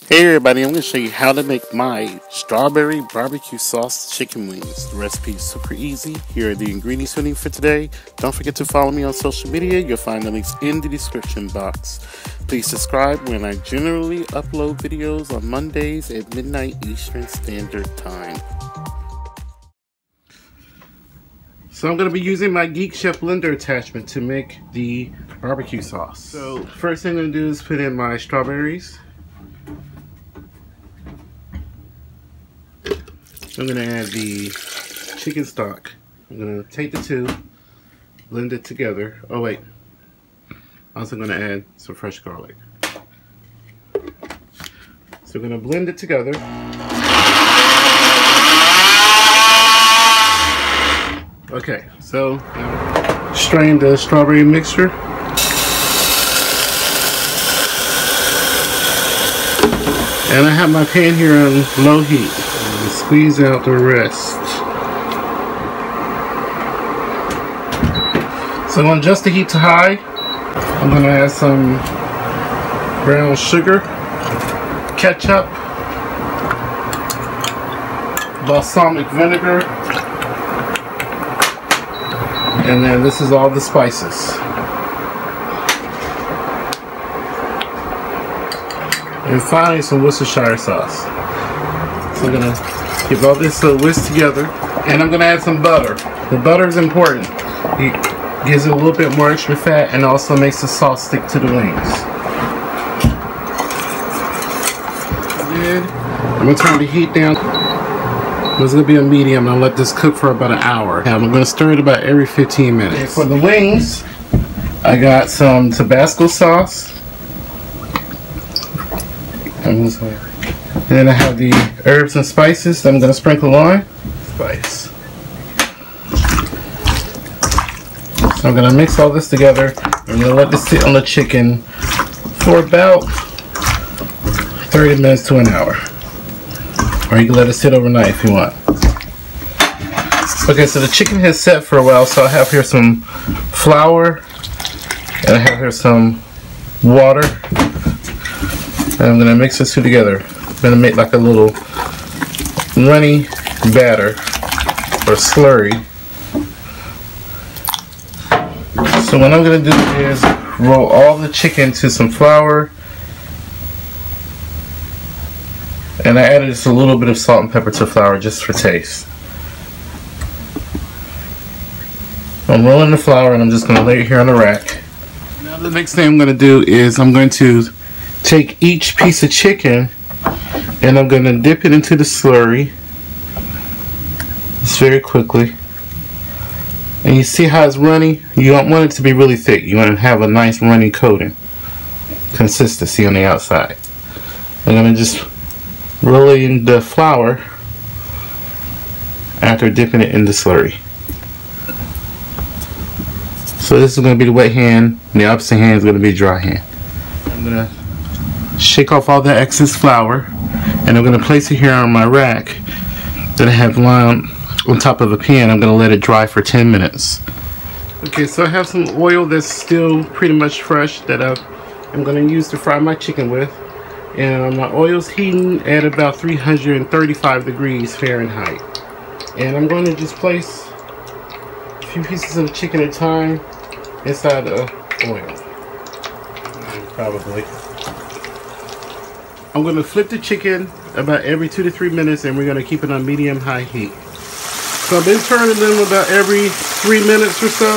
Hey everybody, I'm going to show you how to make my strawberry barbecue sauce chicken wings. The recipe is super easy. Here are the ingredients we need for today. Don't forget to follow me on social media. You'll find the links in the description box. Please subscribe when I generally upload videos on Mondays at midnight Eastern Standard Time. So I'm going to be using my GeekChef Blender attachment to make the barbecue sauce. So first thing I'm going to do is put in my strawberries. I'm going to add the chicken stock. I'm going to take the two, blend it together. Oh wait, I'm also going to add some fresh garlic. So we're going to blend it together. Okay, so strain the strawberry mixture. And I have my pan here on low heat. Squeeze out the rest. So I'm going to adjust the heat to high. I'm going to add some brown sugar, ketchup, balsamic vinegar, and then this is all the spices. And finally some Worcestershire sauce. So I'm going to give all this a whisk together, and I'm going to add some butter. The butter is important. It gives it a little bit more extra fat and also makes the sauce stick to the wings. Good. I'm going to turn the heat down. It's going to be a medium. I'll let this cook for about an hour. And I'm going to stir it about every 15 minutes. Okay, for the wings, I got some Tabasco sauce. And then I have the herbs and spices that I'm going to sprinkle on. Spice. So I'm going to mix all this together. I'm going to let this sit on the chicken for about 30 minutes to an hour. Or you can let it sit overnight if you want. Okay, so the chicken has set for a while, so I have here some flour. And I have here some water. And I'm going to mix this two together. I'm going to make like a little runny batter or slurry. So what I'm going to do is roll all the chicken to some flour, and I added just a little bit of salt and pepper to flour just for taste. I'm rolling the flour and I'm just going to lay it here on the rack. Now the next thing I'm going to do is I'm going to take each piece of chicken and I'm going to dip it into the slurry just very quickly. And you see how it's runny? You don't want it to be really thick. You want to have a nice runny coating consistency on the outside. I'm going to just roll it in the flour after dipping it in the slurry. So this is going to be the wet hand, and the opposite hand is going to be dry hand. I'm going to shake off all the excess flour, and I'm going to place it here on my rack that I have lined on top of a pan. I'm going to let it dry for 10 minutes. Okay, so I have some oil that's still pretty much fresh that I'm going to use to fry my chicken with. And my oil's heating at about 335 degrees Fahrenheit. And I'm going to just place a few pieces of chicken at a time inside the oil. Probably. I'm going to flip the chicken about every 2 to 3 minutes, and we're going to keep it on medium-high heat. So I've been turning them about every 3 minutes or so.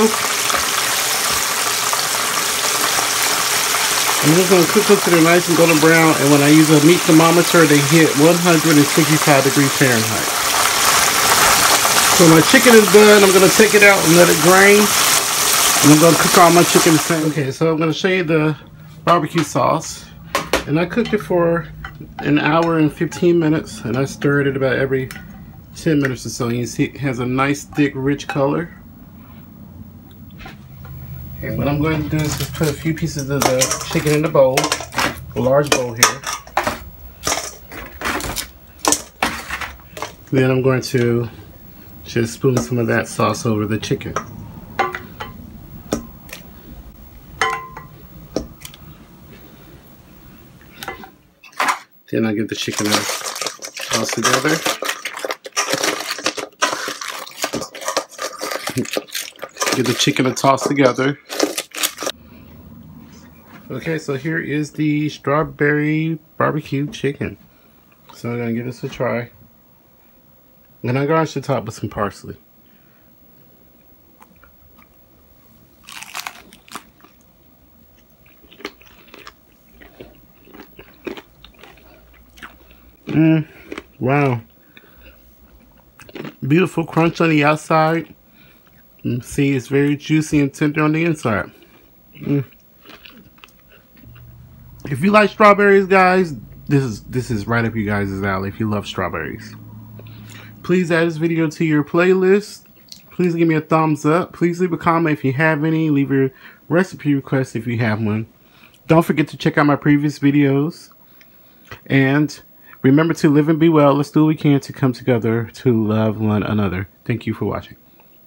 I'm just going to cook them till they're nice and golden brown, and when I use a meat thermometer, they hit 165 degrees Fahrenheit. So my chicken is done. I'm going to take it out and let it drain. And I'm going to cook all my chicken the same. Okay, so I'm going to show you the barbecue sauce. And I cooked it for an hour and 15 minutes, and I stirred it about every 10 minutes or so. You see it has a nice thick rich color. And what I'm going to do is just put a few pieces of the chicken in the bowl, a large bowl here. Then I'm going to just spoon some of that sauce over the chicken. Then I get the chicken tossed together. Get the chicken to toss together. Okay, so here is the strawberry barbecue chicken. So I'm gonna give this a try. And I garnish the top with some parsley. Wow. Beautiful crunch on the outside. See, it's very juicy and tender on the inside. If you like strawberries, guys, this is right up you guys' alley if you love strawberries. Please add this video to your playlist. Please give me a thumbs up. Please leave a comment if you have any. Leave your recipe requests if you have one. Don't forget to check out my previous videos. And remember to live and be well. Let's do what we can to come together to love one another. Thank you for watching.